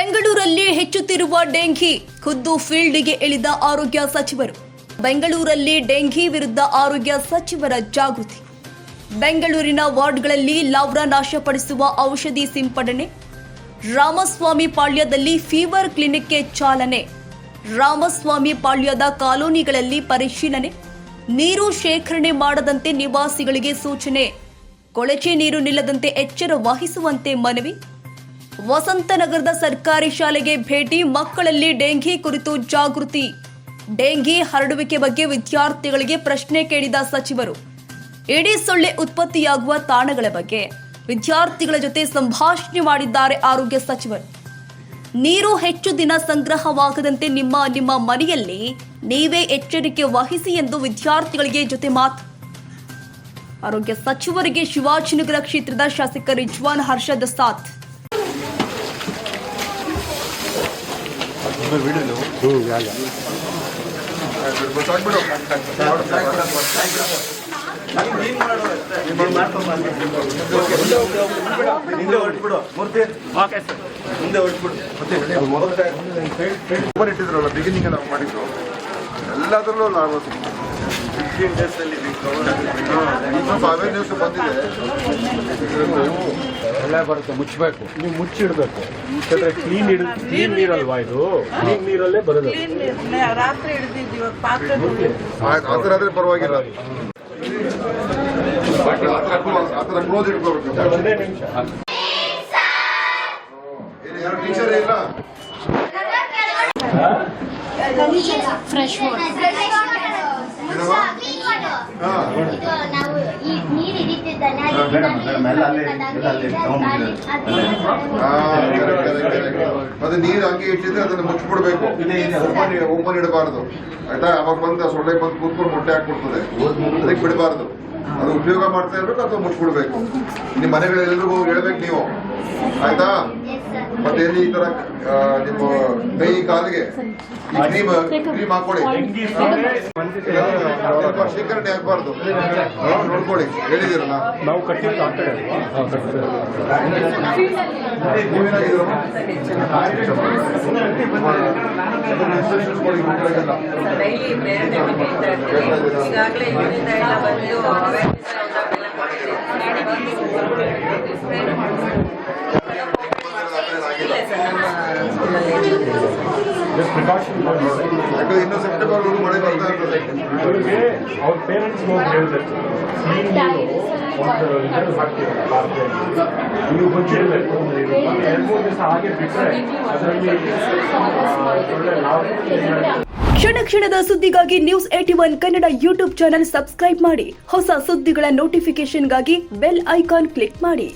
ಬೆಂಗಳೂರಲ್ಲಿ ಹೆಚ್ಚುತ್ತಿರುವ ಡೆಂಘಿ ಖುದ್ದು ಫೀಲ್ಡ್ಗೆ ಇಳಿದ ಆರೋಗ್ಯ ಸಚಿವರು. ಬೆಂಗಳೂರಲ್ಲಿ ಡೆಂಘಿ ವಿರುದ್ಧ ಆರೋಗ್ಯ ಸಚಿವರ ಜಾಗೃತಿ. ಬೆಂಗಳೂರಿನ ವಾರ್ಡ್ಗಳಲ್ಲಿ ಲಾರ್ವಾ ನಾಶಪಡಿಸುವ ಔಷಧಿ ಸಿಂಪಡಣೆ. ರಾಮಸ್ವಾಮಿ ಪಾಳ್ಯದಲ್ಲಿ ಫೀವರ್ ಕ್ಲಿನಿಕ್ಗೆ ಚಾಲನೆ. ರಾಮಸ್ವಾಮಿ ಪಾಳ್ಯದ ಕಾಲೋನಿಗಳಲ್ಲಿ ಪರಿಶೀಲನೆ. ನೀರು ಶೇಖರಣೆ ಮಾಡದಂತೆ ನಿವಾಸಿಗಳಿಗೆ ಸೂಚನೆ. ಕೊಳಚೆ ನೀರು ನಿಲ್ಲದಂತೆ ಎಚ್ಚರ ವಹಿಸುವಂತೆ ಮನವಿ. ವಸಂತನಗರದ ಸರ್ಕಾರಿ ಶಾಲೆಗೆ ಭೇಟಿ. ಮಕ್ಕಳಲ್ಲಿ ಡೆಂಘಿ ಕುರಿತು ಜಾಗೃತಿ. ಡೆಂಘಿ ಹರಡುವಿಕೆ ಬಗ್ಗೆ ವಿದ್ಯಾರ್ಥಿಗಳಿಗೆ ಪ್ರಶ್ನೆ ಕೇಳಿದ ಸಚಿವರು. ಏಡಿ ಸೊಳ್ಳೆ ಉತ್ಪತ್ತಿಯಾಗುವ ತಾಣಗಳ ಬಗ್ಗೆ ವಿದ್ಯಾರ್ಥಿಗಳ ಜೊತೆ ಸಂಭಾಷಣೆ ಮಾಡಿದ್ದಾರೆ ಆರೋಗ್ಯ ಸಚಿವರು. ನೀರು ಹೆಚ್ಚು ದಿನ ಸಂಗ್ರಹವಾಗದಂತೆ ನಿಮ್ಮ ಮನೆಯಲ್ಲಿ ನೀವೇ ಎಚ್ಚರಿಕೆ ವಹಿಸಿ ಎಂದು ವಿದ್ಯಾರ್ಥಿಗಳಿಗೆ ಜೊತೆ ಮಾತು. ಆರೋಗ್ಯ ಸಚಿವರಿಗೆ ಶಿವಾಜಿನಗರ ಕ್ಷೇತ್ರದ ಶಾಸಕ ರಿಜ್ವಾನ್ ಹರ್ಷದ್ ಸಾಥ್. ಇಟ್ಟಿದ್ರಲ್ಲ ಬಿಗಿನಿಂಗ್ ನಾವು ಮಾಡಿದ್ರು ಎಲ್ಲದರಲ್ಲೂ 15 days ಅಲ್ಲಿ ಸ್ವಲ್ಪ ಅವೇರ್ನೆಸ್ ಬಂದಿದೆ. ಎಲ್ಲ ಬರುತ್ತೆ, ಮುಚ್ಚಬೇಕು, ನೀವು ಮುಚ್ಚಿಡ್ಬೇಕು. ಯಾಕಂದ್ರೆ ಕ್ಲೀನ್ ನೀರಲ್ವಾ ಇದು, ಕ್ಲೀನ್ ನೀರಲ್ಲೇ ಬರೋದು. ರಾತ್ರಿ ಹಿಡಿದಿದ್ದೀವಿ ಪಾತ್ರೆ ಆದ್ರೆ ಪರವಾಗಿಲ್ಲ, ಆತರ ಕ್ಲೋಸ್ ಇಟ್ಕೋಬೇಕು. ಒಂದೇ ನಿಮಿಷ. ಯಾರು ಟೀಚರ್ ಇಲ್ಲ, ಫ್ರೆಶ್ ಮತ್ತೆ ನೀರು ಹಂಗೆ ಇಟ್ಟಿದ್ರೆ ಅದನ್ನ ಮುಚ್ಚಿಬಿಡ್ಬೇಕು, ಓಪನ್ ಇಡಬಾರ್ದು ಆಯ್ತಾ. ಅವಾಗ ಬಂದ ಸೊಳ್ಳೆ ಬಂದು ಕೂತ್ಕೊಂಡು ಮೊಟ್ಟೆ ಹಾಕ್ಬಿಡ್ತದೆ, ಅದಕ್ಕೆ ಬಿಡಬಾರ್ದು. ಅದು ಉಪಯೋಗ ಮಾಡ್ತಾ ಇರ್ಬೇಕು ಅಥವಾ ಮುಚ್ಚಿಬಿಡ್ಬೇಕು. ನಿಮ್ಮ ಮನೆಗಳೆಲ್ಲರಿಗೂ ಹೋಗಿ ಹೇಳ್ಬೇಕು ನೀವು, ಆಯ್ತಾ. ಮತ್ತೆ ಎಲ್ಲಿ ಈ ತರ ನಿಮ್ಮ ಕೈ ಕಾಲಿಗೆ ಕ್ರೀಮ್ ಹಾಕೊಳ್ಳಿ, ಶೇಖರಣೆ ಆಗ್ಬಾರ್ದು, ನೋಡ್ಕೊಳ್ಳಿ. ಹೇಳಿದಿರಲ್ಲ ನಾವು ಕಟ್ಟಿದ್ದು ಆ ಕಡೆ ನೀವೇನಾಗಿದ್ರು ಇನ್ನು ಸೆಪ್ಟೆಂಬರ್ ಮಳೆ ಬರ್ತಾ ಇರ್ತದೆ. ಅವರಿಗೆ ಅವ್ರ ಪೇರೆಂಟ್ಸ್ ಹೋಗಿ ಹೇಳ್ಬೇಕು, ಒಂದು ಇದನ್ನು ಹಾಕ್ತೀರಲ್ಲ ಪಾತ್ರೆಯಲ್ಲಿ, ನೀವು ಗೊತ್ತಿರಬೇಕು. 2-3 ದಿವಸ ಹಾಗೆ ಬಿಟ್ಟರೆ ಅದರಲ್ಲಿ ಒಳ್ಳೆ ಲಾಭ. ಕ್ಷಣ ಕ್ಷಣದ ಸುದ್ದಿಗಾಗಿ news 81 Kannada YouTube channel subscribe ಮಾಡಿ. ಹೊಸ ಸುದ್ದಿಗಳ ನೋಟಿಫಿಕೇಶನ್ಗಾಗಿ ಬೆಲ್ ಐಕಾನ್ ಕ್ಲಿಕ್ ಮಾಡಿ.